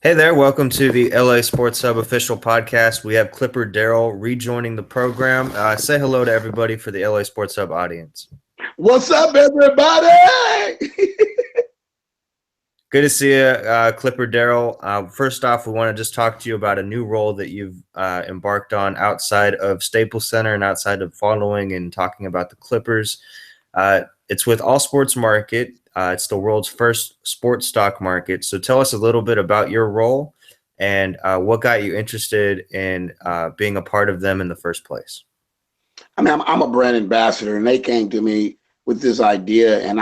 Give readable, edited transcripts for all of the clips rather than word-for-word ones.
Hey there, welcome to the LA Sports Hub official podcast. We have Clipper Darrell rejoining the program. Say hello to everybody for the LA Sports Hub audience. What's up, everybody? Good to see you, Clipper Darrell. First off, we want to just talk to you about a new role that you've embarked on outside of Staples Center and outside of following and talking about the Clippers. It's with All Sports Market. It's the world's first sports stock market. So tell us a little bit about your role and what got you interested in being a part of them in the first place. I mean, I'm a brand ambassador, and they came to me with this idea, and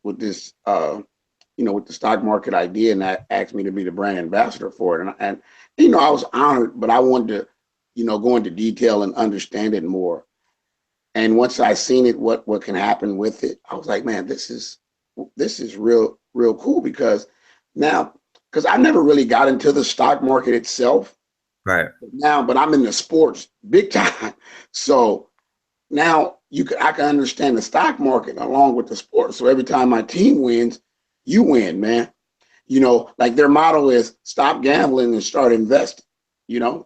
with this, with the stock market idea, and that asked me to be the brand ambassador for it, and I was honored, but I wanted to, go into detail and understand it more. And once I seen it, what can happen with it, I was like, man, this is real cool because I never really got into the stock market itself. Right. Now, but I'm in the sports big time. So now I can understand the stock market along with the sport. So every time my team wins, you win, man. Like their motto is stop gambling and start investing.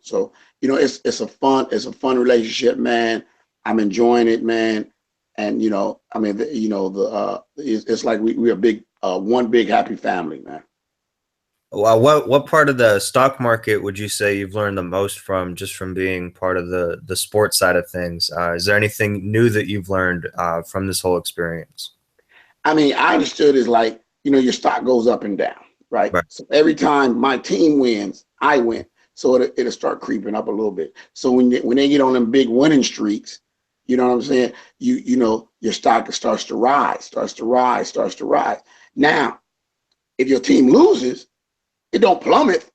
So it's a fun relationship, man. I'm enjoying it, man. And it's like we're a big one big happy family, man. Well, what part of the stock market would you say you've learned the most from, just from being part of the sports side of things? Is there anything new that you've learned from this whole experience? I mean, I understood is like, your stock goes up and down, right? Right. So every time my team wins, I win. So it'll start creeping up a little bit. So when they get on them big winning streaks, you know what I'm saying? Your stock starts to rise. Now, if your team loses, it don't plummet.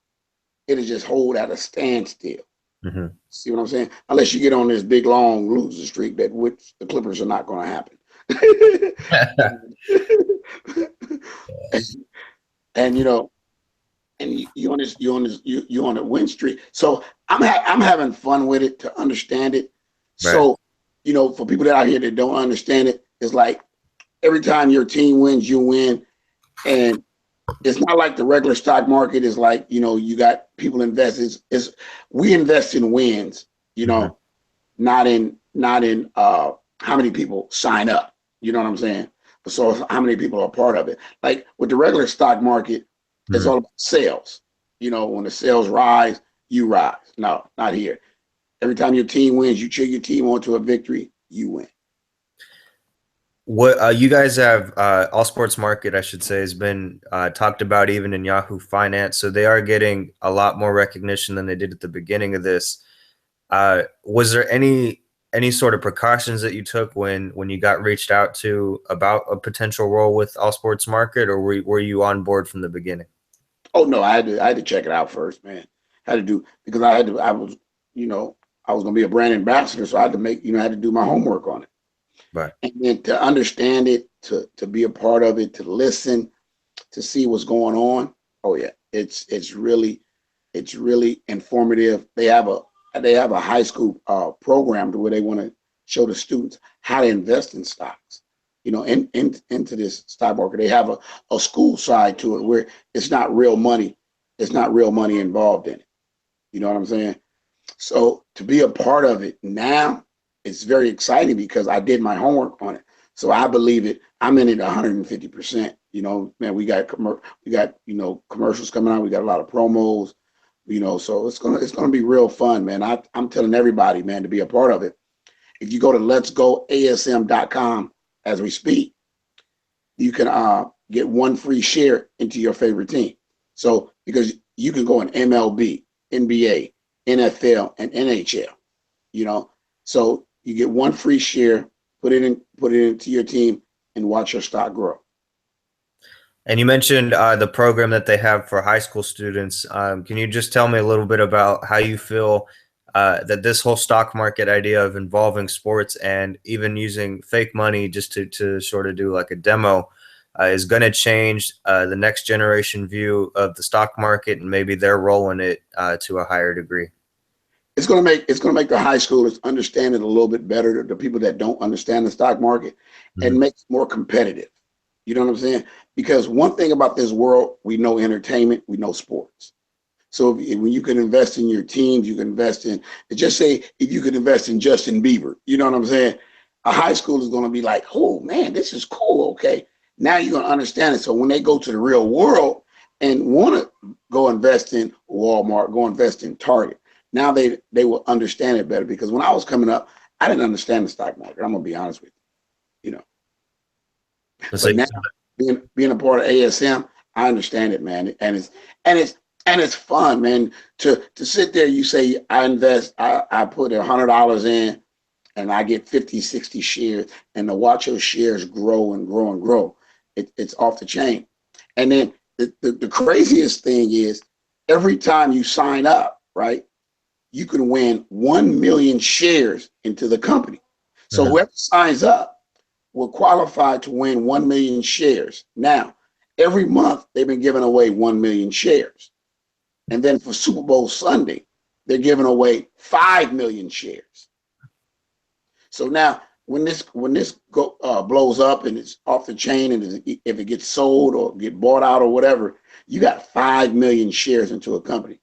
It'll just hold at a standstill. Mm-hmm. See what I'm saying? Unless you get on this big long losing streak, that which the Clippers are not going to happen. and you on a win streak. So I'm having fun with it to understand it. Right. So for people that out here that don't understand it, it's like every time your team wins, you win, and it's not like the regular stock market is like, you got people invested. We invest in wins, Mm-hmm. not in how many people sign up. You know what I'm saying? So how many people are part of it? Like with the regular stock market, it's Mm-hmm. all about sales. When the sales rise, you rise. No, not here. Every time your team wins, you cheer your team onto a victory, you win. What you guys have, All Sports Market, I should say, has been talked about even in Yahoo Finance. So they are getting a lot more recognition than they did at the beginning of this. Was there any sort of precautions that you took when you got reached out to about a potential role with All Sports Market, or were you on board from the beginning? Oh no, I had to check it out first, man. Had to do because I was gonna be a brand ambassador, so I had to I had to do my homework on it. Right. And then to understand it, to be a part of it, to listen, to see what's going on. Oh yeah, it's really informative. They have a high school program to where they want to show the students how to invest in stocks. Into this stock market. They have a school side to it where it's not real money. It's not real money involved in it. You know what I'm saying? So to be a part of it now, it's very exciting because I did my homework on it. So I believe it. I'm in it 150%. Man, we got commercials coming out. We got a lot of promos. So it's gonna be real fun, man. I'm telling everybody, man, to be a part of it. If you go to letsgoasm.com as we speak, you can get one free share into your favorite team. So because you can go in MLB, NBA, NFL, and NHL. So you get one free share, put it into your team, and watch your stock grow. And you mentioned the program that they have for high school students. Can you just tell me a little bit about how you feel that this whole stock market idea of involving sports and even using fake money just to sort of do like a demo is going to change the next generation view of the stock market and maybe their role in it to a higher degree? It's gonna make the high schoolers understand it a little bit better. The people that don't understand the stock market, Mm-hmm. and make it more competitive. You know what I'm saying? Because one thing about this world, we know entertainment, we know sports. So when you can invest in your teams, you can invest in, just say if you could invest in Justin Bieber, you know what I'm saying? A high school is going to be like, oh man, this is cool. Okay. Now you're going to understand it. So when they go to the real world and want to go invest in Walmart, go invest in Target, now they will understand it better. Because when I was coming up, I didn't understand the stock market. I'm going to be honest with you, you know. So But now being a part of ASM, I understand it, man. And it's and it's fun, man. To sit there, you say I put $100 in and I get 50, 60 shares, and to watch your shares grow and grow and grow, it's off the chain. And then the craziest thing is every time you sign up, right, you can win 1 million shares into the company. So Mhm. whoever signs up will qualify to win 1 million shares. Now, every month they've been giving away 1 million shares. And then for Super Bowl Sunday, they're giving away 5 million shares. So now when this blows up and it's off the chain, and if it gets sold or get bought out or whatever, you got 5 million shares into a company.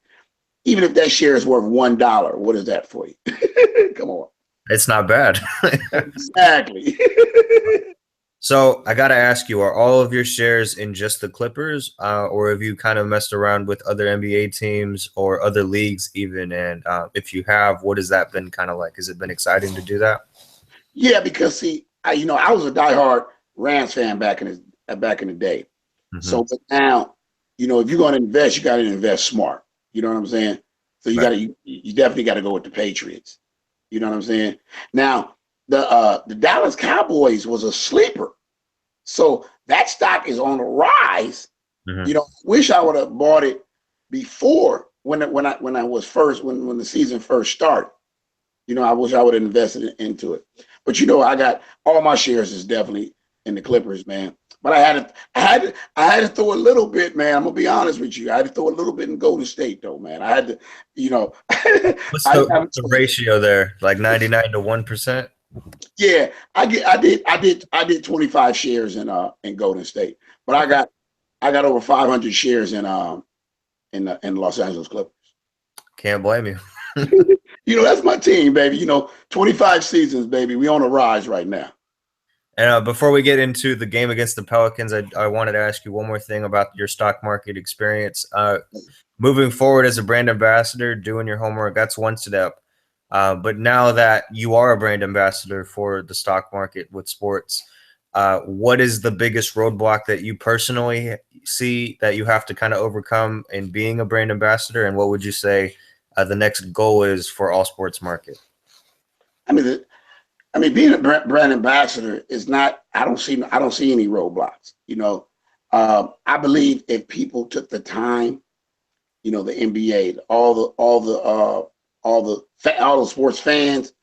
Even if that share is worth $1, what is that for you? Come on. It's not bad. Exactly. So I gotta ask you, are all of your shares in just the Clippers, or have you kind of messed around with other NBA teams or other leagues even? And if you have, what has that been kind of like? Has it been exciting to do that? Yeah, because see, I was a diehard Rams fan back in the day. Hmm. So, but now, if you're going to invest, you got to invest smart. You know what I'm saying? So Right. you definitely got to go with the Patriots. You know what I'm saying? Now, the Dallas Cowboys was a sleeper, so that stock is on the rise. Hmm. Wish I would have bought it before when the season first started. I wish I would have invested into it. But I got all my shares is definitely in the Clippers, man. But I had to throw a little bit, man. I'm gonna be honest with you. I had to throw a little bit in Golden State, though, man. I had to, What's I the didn't have a what's the choice. ratio there? Like 99 to 1%? Yeah, I did 25 shares in Golden State, but I Okay. got over 500 shares in Los Angeles Clippers. Can't blame you. That's my team, baby. 25 seasons, baby. We on a rise right now. And before we get into the game against the Pelicans, I wanted to ask you one more thing about your stock market experience. Moving forward as a brand ambassador, doing your homework, that's one step. But now that you are a brand ambassador for the stock market with sports, what is the biggest roadblock that you personally see that you have to kind of overcome in being a brand ambassador? And what would you say the next goal is for all sports market? I mean, being a brand ambassador is not. I don't see any roadblocks. I believe if people took the time, the NBA, all the sports fans,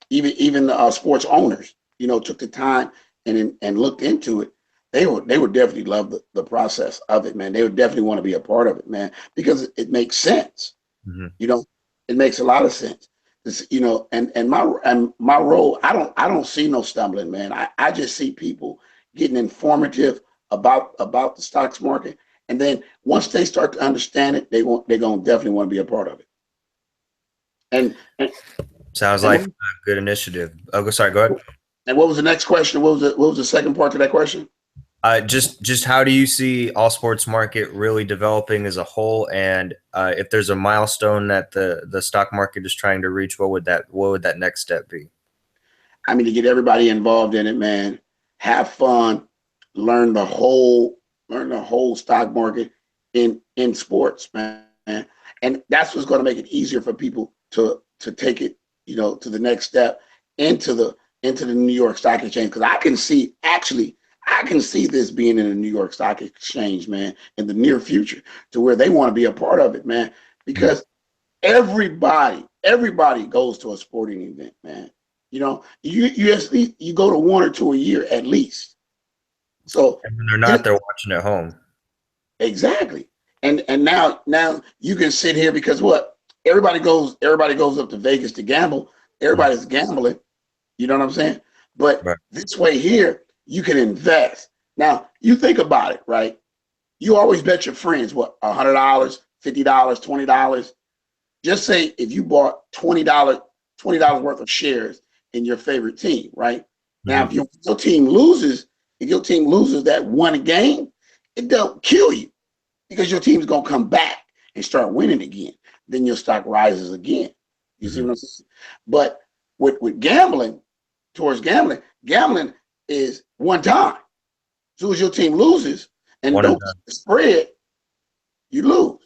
even the sports owners, took the time and looked into it, they would definitely love the process of it, man. They would definitely want to be a part of it, man, because it makes sense. Mhm. You know, it makes a lot of sense. And my role, I don't see no stumbling, man. I just see people getting informative about the stocks market, and then once they start to understand it, they're gonna definitely want to be a part of it. And and Sounds and like what, a good initiative. Oh, sorry, go ahead. and what was the next question? What was the second part to that question? Just how do you see all sports market really developing as a whole, and if there's a milestone that the stock market is trying to reach, what would that next step be? I mean, to get everybody involved in it, man. Have fun, learn the whole stock market in sports, man. And that's what's going to make it easier for people to take it, to the next step into the New York Stock Exchange. Because I can see this being in the New York Stock Exchange, man, in the near future, to where they want to be a part of it, man. Mhm. Because everybody goes to a sporting event, man. You go to one or two a year at least. So And when they're get not, they're watching at home. exactly. And now you can sit here because what? Everybody goes up to Vegas to gamble. Mhm. Everybody's gambling. You know what I'm saying? But Right. this way here, you can invest. Now you think about it, right? You always bet your friends what, $100, $50, $20. Just say if you bought $20 worth of shares in your favorite team, right? Now, if Mhm. your team loses, if your team loses that one game, it don't kill you because your team's gonna come back and start winning again. Then your stock rises again. You see Mhm. what I'm saying? But with gambling, towards gambling is one time. As soon as your team loses and One and don't done. spread, you lose.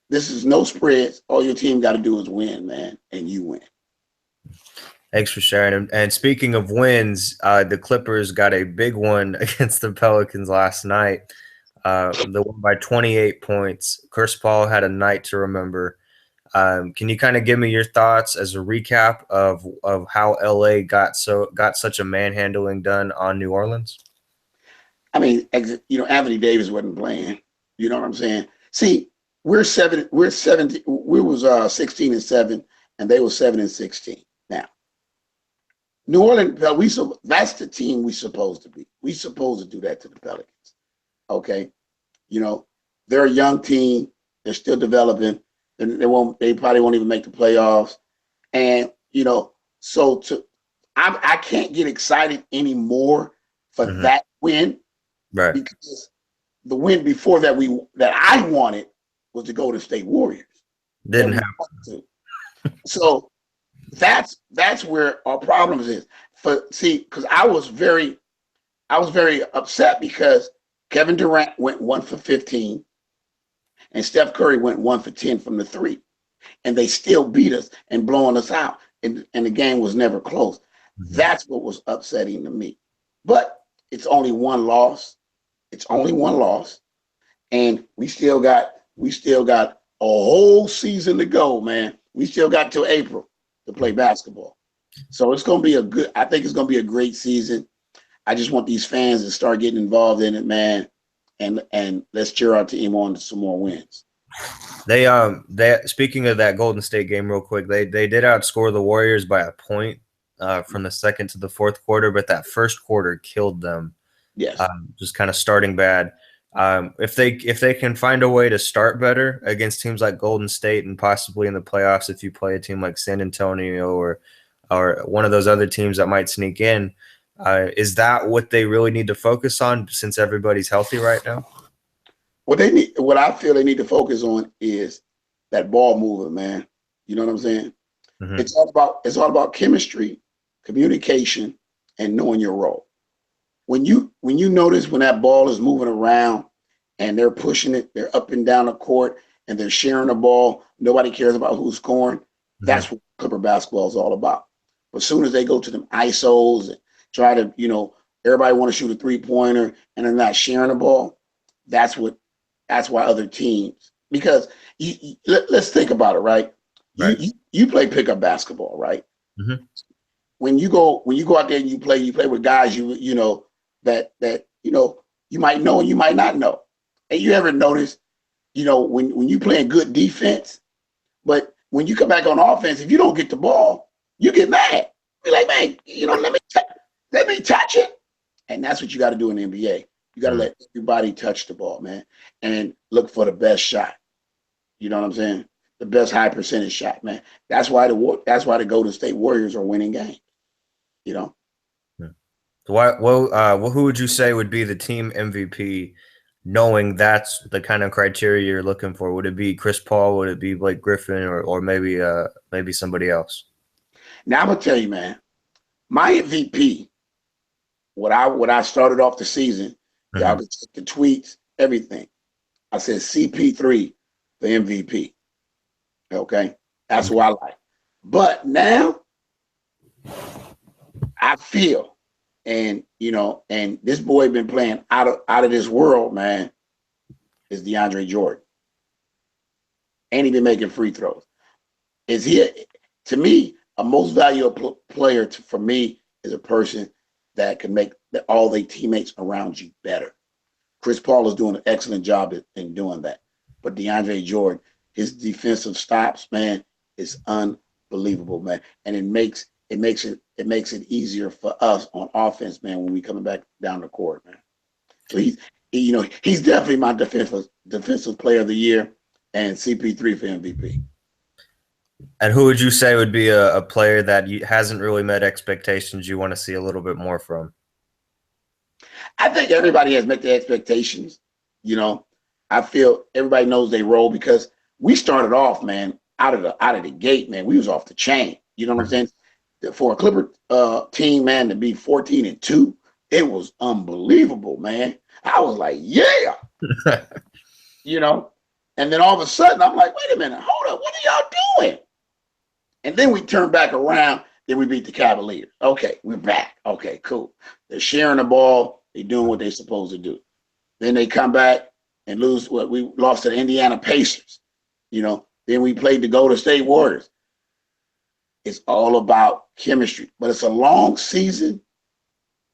This is no spreads. All your team got to do is win, man, and you win. Thanks for sharing. And speaking of wins, the Clippers got a big one against the Pelicans last night. They won by 28 points. Chris Paul had a night to remember. Can you kind of give me your thoughts as a recap of how LA got such a manhandling done on New Orleans? I mean, Anthony Davis wasn't playing. You know what I'm saying? See, we're 17. We was 16-7, and they were 7-16. Now, New Orleans, that's the team we supposed to be. We supposed to do that to the Pelicans. Okay, you know, they're a young team. They're still developing. And they probably won't even make the playoffs. And so I can't get excited anymore for Hmm. that win Right. because the win before that I wanted was the Golden State Warriors that Didn't we happen. lost to. So that's where our problems is. Because I was very upset because Kevin Durant went 1 for 15 and Steph Curry went 1 for 10 from the three, and they still beat us and blowing us out, and the game was never close. Mhm. That's what was upsetting to me. But it's only one loss. It's only one loss, and we still got a whole season to go, man. We still got till April to play basketball. So it's gonna be I think it's gonna be a great season. I just want these fans to start getting involved in it, man. And let's cheer our team on to some more wins. They speaking of that Golden State game real quick, they did outscore the Warriors by a point from the second to the fourth quarter, but that first quarter killed them. Yes. Just kind of starting bad. If they can find a way to start better against teams like Golden State and possibly in the playoffs, if you play a team like San Antonio or one of those other teams that might sneak in, is that what they really need to focus on since everybody's healthy right now? What I feel they need to focus on is that ball movement, man. You know what I'm saying? Hmm. It's all about chemistry, communication, and knowing your role. When you notice when that ball is moving around and they're pushing it, they're up and down the court and they're sharing the ball. Nobody cares about who's scoring. Hmm. That's what Clipper basketball is all about. But as soon as they go to them ISOs and try to, everybody want to shoot a 3-pointer and they're not sharing the ball, that's what that's why other teams, because let's think about it, right? You, Right. you you play pickup basketball, right? Hmm. When you go out there and you play with guys that you might know and you might not know. And you ever notice, when you playing good defense, but when you come back on offense, if you don't get the ball, you get mad. Be like, man, let me touch it. And that's what you got to do in the NBA. You got to Hmm. let everybody touch the ball, man, and look for the best shot. You know what I'm saying? The best high percentage shot, man. That's why the Golden State Warriors are winning games. You know, Who would you say would be the team MVP, knowing that's the kind of criteria you're looking for? Would it be Chris Paul? Would it be Blake Griffin, or maybe somebody else? now I'm gonna tell you, man, my MVP. What I started off the season, y'all Hmm. can check the tweets, everything. I said CP3 the MVP. Okay, that's who I like. But now I feel, and this boy been playing out of this world, man. Is DeAndre Jordan? Ain't even making free throws. Is he? To me, a most valuable player for me is a person that can make all their teammates around you better. Chris Paul is doing an excellent job in doing that. But DeAndre Jordan, his defensive stops, man, is unbelievable, man. And it makes it easier for us on offense, man, when we coming back down the court, man. So he's definitely my defensive player of the year, and CP3 for MVP. And who would you say would be a player that hasn't really met expectations you want to see a little bit more from? I think everybody has met their expectations. You know, I feel everybody knows their role because we started off, man, out of the gate, man. We was off the chain. You know what I'm saying? For a Clipper team, man, to be 14-2, it was unbelievable, man. I was like, yeah, you know. And then all of a sudden, I'm like, wait a minute, hold up, what are y'all doing? And then we turned back around. Then we beat the Cavaliers. Okay, we're back. Okay, cool. They're sharing the ball. They're doing what they're supposed to do. Then they come back and lose. What we lost to the Indiana Pacers. You know. Then we played the Golden State Warriors. It's all about chemistry, but it's a long season.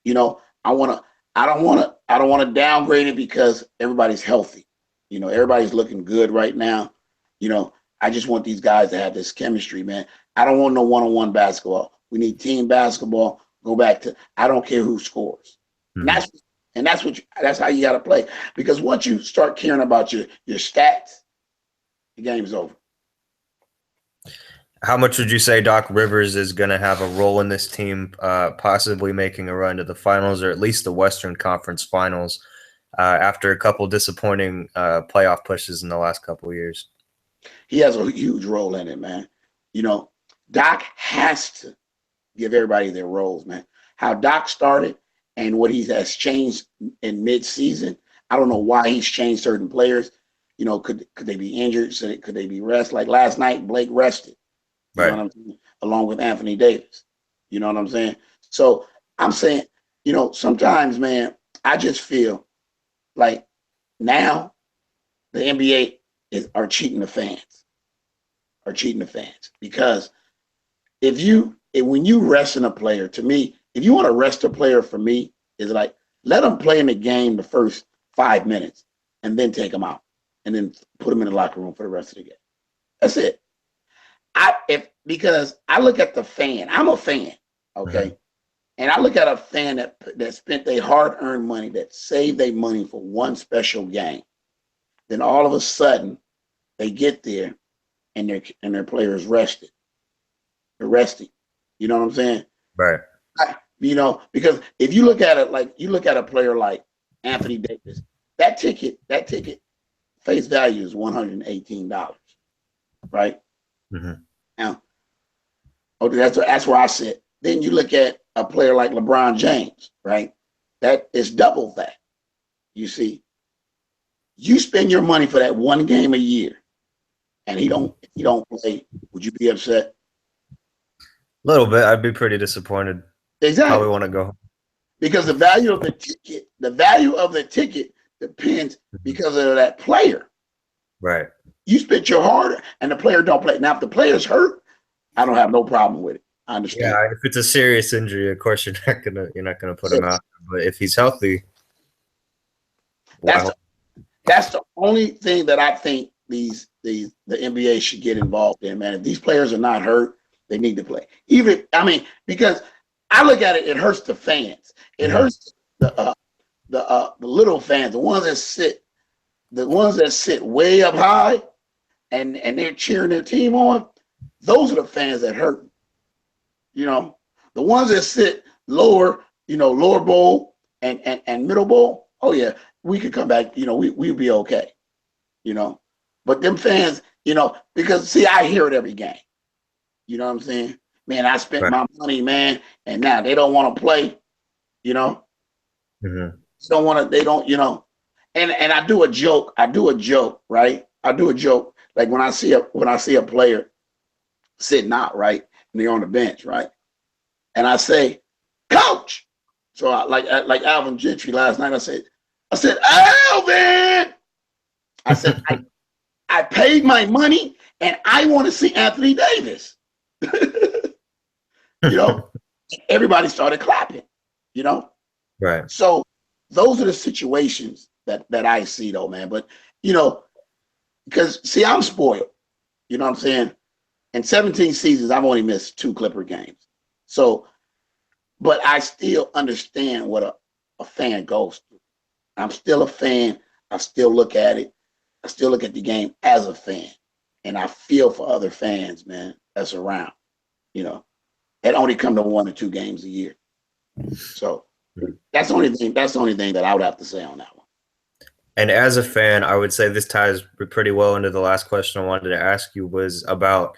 You know, I don't want to downgrade it because everybody's healthy. You know, everybody's looking good right now. You know, I just want these guys to have this chemistry, man. I don't want no one-on-one basketball. We need team basketball. Go back to I don't care who scores. Mm-hmm. That's how you got to play. Because once you start caring about your stats, the game's over. How much would you say Doc Rivers is going to have a role in this team, possibly making a run to the finals or at least the Western Conference Finals after a couple disappointing playoff pushes in the last couple of years? He has a huge role in it, man. You know, Doc has to give everybody their roles, man. How Doc started and what he has changed in mid-season, I don't know why he's changed certain players. You know, could they be injured? Could they be rest? Like last night, Blake rested. You know what I'm saying? Along with Anthony Davis. You know what I'm saying? So I'm saying, you know, sometimes, man, I just feel like now the NBA are cheating the fans. Because when you resting a player, to me, if you want to rest a player, for me, is like let them play in the game the first 5 minutes and then take them out and then put them in the locker room for the rest of the game. That's it. Because I look at the fan. I'm a fan, okay? Mm-hmm. And I look at a fan that spent their hard-earned money, that saved their money for one special game. Then all of a sudden, they get there and their players rested. They're resting. You know what I'm saying? Right. You know, because if you look at it like you look at a player like Anthony Davis, that ticket face value is $118, right? Mm-hmm. Now, okay, that's where I sit. Then you look at a player like LeBron James, right? That is double that. You see, you spend your money for that one game a year, and he don't play. Would you be upset? A little bit. I'd be pretty disappointed. Exactly. Probably want to go home. Because the value of the ticket depends because of that player. Right. You spent your heart and the player don't play. Now, if the player's hurt, I don't have no problem with it. I understand. Yeah, if it's a serious injury, of course you're not gonna put him out. But if he's healthy, that's the only thing that I think the NBA should get involved in, man. If these players are not hurt, they need to play. Because I look at it, it hurts the fans. It hurts the little fans, the ones that sit way up high and they're cheering their team on. Those are the fans that hurt. You know, the ones that sit lower, lower bowl and middle bowl. Oh yeah, we could come back. You know, we'll be okay. You know, but them fans, because see, I hear it every game. You know what I'm saying? Man, I spent my money, man, and now they don't want to play. You know, don't want to. They don't. And I do a joke. Right? I do a joke. Like when I see a player sitting out, right, and they're on the bench, right, and I say, "Coach." So like Alvin Gentry last night, I said, "Alvin," I said, I paid my money and I want to see Anthony Davis. Everybody started clapping. Right. So those are the situations that I see, though, man. But because see, I'm spoiled. You know what I'm saying? In 17 seasons, I've only missed 2 Clipper games. So, but I still understand what a fan goes through. I'm still a fan. I still look at it. I still look at the game as a fan, and I feel for other fans, man, that's around. You know, that only come to 1 or 2 games a year. So that's the only thing. That's the only thing that I would have to say on that one. And as a fan, I would say this ties pretty well into the last question I wanted to ask you was about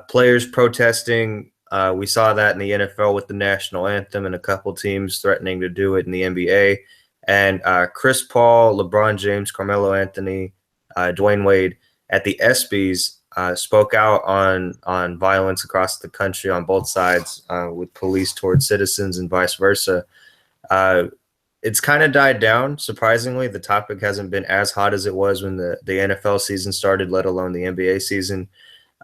players protesting. We saw that in the NFL with the national anthem and a couple teams threatening to do it in the NBA. And Chris Paul, LeBron James, Carmelo Anthony, Dwayne Wade at the ESPYs spoke out on violence across the country on both sides with police towards citizens and vice versa. It's kind of died down, surprisingly. The topic hasn't been as hot as it was when the NFL season started, let alone the NBA season.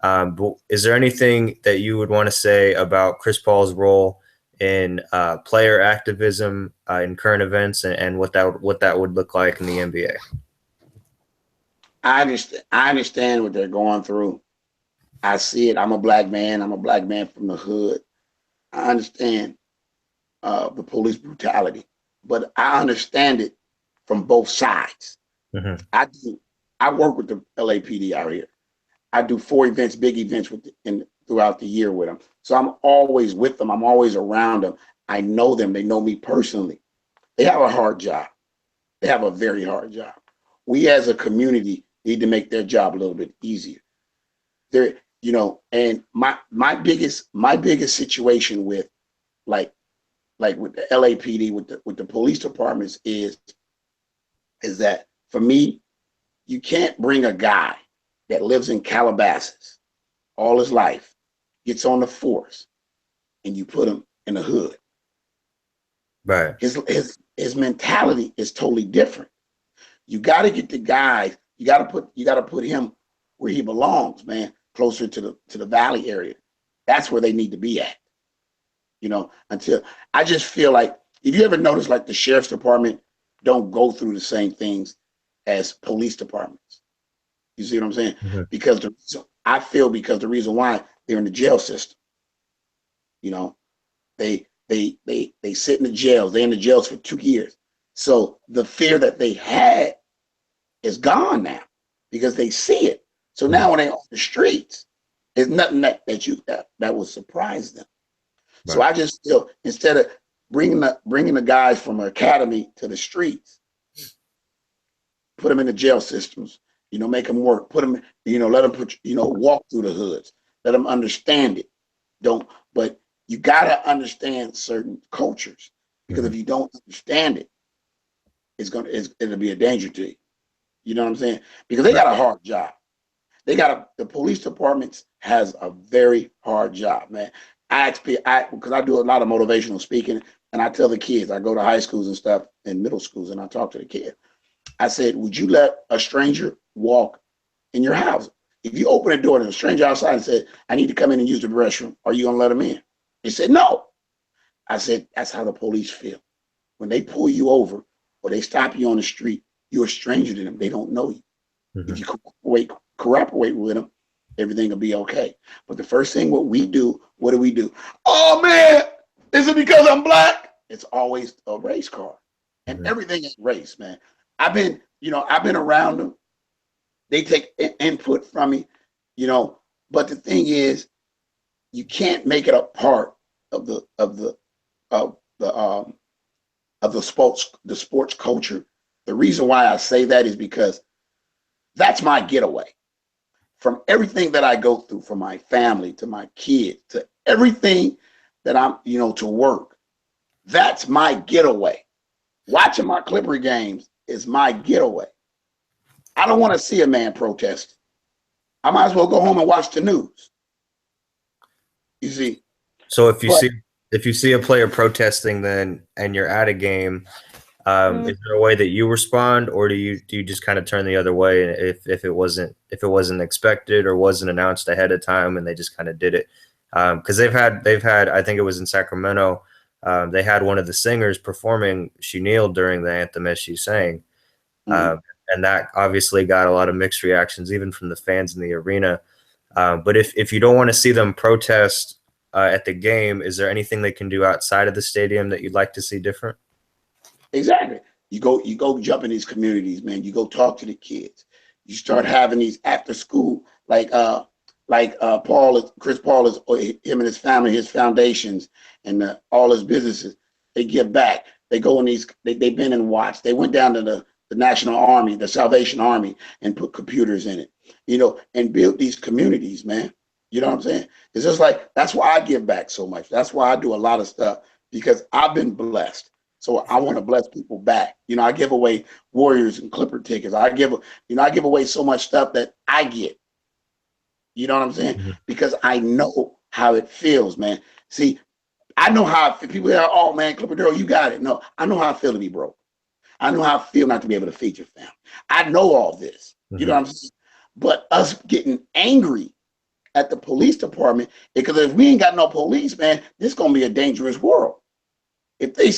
But is there anything that you would want to say about Chris Paul's role in player activism in current events and what that would look like in the NBA? I understand what they're going through. I see it. I'm a black man. I'm a black man from the hood. I understand the police brutality, but I understand it from both sides. Mm-hmm. I work with the LAPD out here. I do 4 events, big events throughout the year with them. So I'm always with them. I'm always around them. I know them. They know me personally. They have a hard job. They have a very hard job. We as a community need to make their job a little bit easier. There, and my biggest situation with like with the LAPD, with the police departments is that for me, you can't bring a guy that lives in Calabasas all his life, gets on the force, and you put him in the hood. Right. His mentality is totally different. You got to get the guys. You got to put him where he belongs, man, closer to the valley area. That's where they need to be at. Until I just feel like, if you ever notice, like the sheriff's department don't go through the same things as police departments. You see what I'm saying? Mm-hmm. Because the reason why they're in the jail system. They sit in the jails. They're in the jails for 2 years. So the fear that they had is gone now because they see it. So now when they're on the streets, there's nothing that will surprise them. Right. So I just feel, instead of bringing the guys from the academy to the streets, put them in the jail systems. Make them work. Put them. Let them walk through the hoods. Let them understand it. But you gotta understand certain cultures, because if you don't understand it, it'll be a danger to you. You know what I'm saying? Because they got a hard job. The police departments has a very hard job, man. Because I do a lot of motivational speaking, and I tell the kids, I go to high schools and stuff and middle schools, and I talk to the kids. I said, would you let a stranger walk in your house? If you open a door and a stranger outside and said, I need to come in and use the restroom, are you going to let them in? They said, no. I said, that's how the police feel. When they pull you over or they stop you on the street, you're a stranger to them. They don't know you. Mm-hmm. If you cooperate with them, everything will be okay. But the first thing what do we do? Oh, man, is it because I'm black? It's always a race card. And everything is race, man. I've been around them. They take input from me, but the thing is, you can't make it a part of the sports culture. The reason why I say that is because that's my getaway from everything that I go through, from my family to my kids to everything that I'm, to work. That's my getaway. Watching my Clipper games is my getaway. I don't want to see a man protest. I might as well go home and watch the news. You see. So if you see a player protesting, then and you're at a game, is there a way that you respond, or do you just kind of turn the other way if it wasn't expected or wasn't announced ahead of time and they just kind of did it? Because they've had I think it was in Sacramento. They had one of the singers performing. She kneeled during the anthem as she sang. And that obviously got a lot of mixed reactions, even from the fans in the arena. But if you don't want to see them protest at the game, is there anything they can do outside of the stadium that you'd like to see different? Exactly. You go jump in these communities, man. You go talk to the kids. You start having these after school, Chris Paul is him and his family, his foundations, and all his businesses. They give back. They go in these. They've been and watched. They went down to the National Army, the Salvation Army, and put computers in it, and build these communities, man. You know what I'm saying? It's just like that's why I give back so much. That's why I do a lot of stuff because I've been blessed. So I want to bless people back. I give away Warriors and Clipper tickets. I give away so much stuff that I get. You know what I'm saying? Mhm. Because I know how it feels, man. See, I know how people are, oh man, Clipper Darrell, you got it. No, I know how I feel to be broke. I know how I feel not to be able to feed your family. I know all this. You know Mhm. what I'm saying? But us getting angry at the police department, because if we ain't got no police, man, this is gonna be a dangerous world. If they,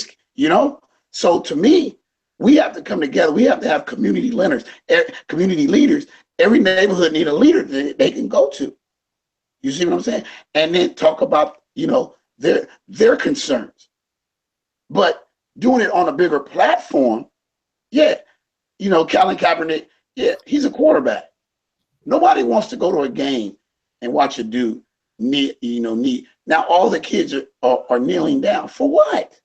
so to me, we have to come together. We have to have community leaders. Community leaders. Every neighborhood need a leader that they can go to. You see what I'm saying? And then talk about their concerns. But doing it on a bigger platform, yeah, Colin Kaepernick, yeah, he's a quarterback. Nobody wants to go to a game and watch a dude knee. Now all the kids are kneeling down for what?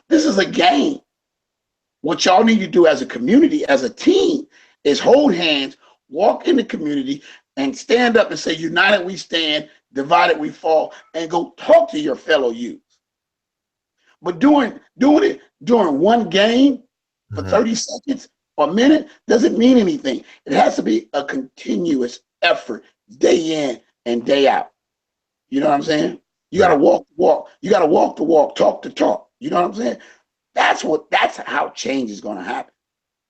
This is a game. What y'all need to do as a community, as a team, is hold hands, walk in the community, and stand up and say, united we stand, divided we fall, and go talk to your fellow youth. But doing it during one game for Mhm. 30 seconds or a minute doesn't mean anything. It has to be a continuous effort, day in and day out. You know what I'm saying? You got to Right. walk the walk. You got to walk the walk, talk the talk. You know what I'm saying? That's how change is going to happen.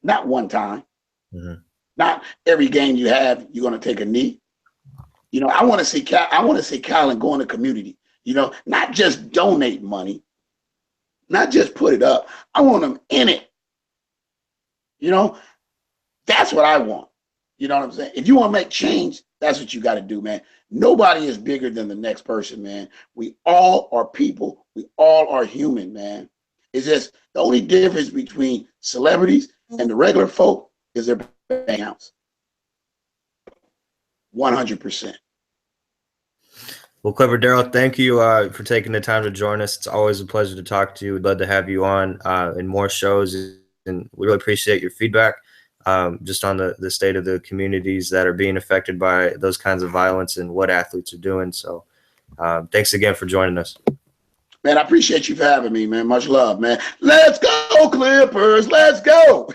Not one time. Mhm. Not every game you have, you're going to take a knee. I want to see Colin go in the community. Not just donate money, not just put it up. I want them in it. You know, that's what I want. You know what I'm saying? If you want to make change, that's what you got to do, man. Nobody is bigger than the next person, man. We all are people. We all are human, man. It's just the only difference between celebrities and the regular folk is their bank accounts. 100%. Well, Clipper Darrell, thank you for taking the time to join us. It's always a pleasure to talk to you. We'd love to have you on in more shows, and we really appreciate your feedback just on the state of the communities that are being affected by those kinds of violence and what athletes are doing. So thanks again for joining us. Man, I appreciate you for having me, man. Much love, man. Let's go, Clippers. Let's go.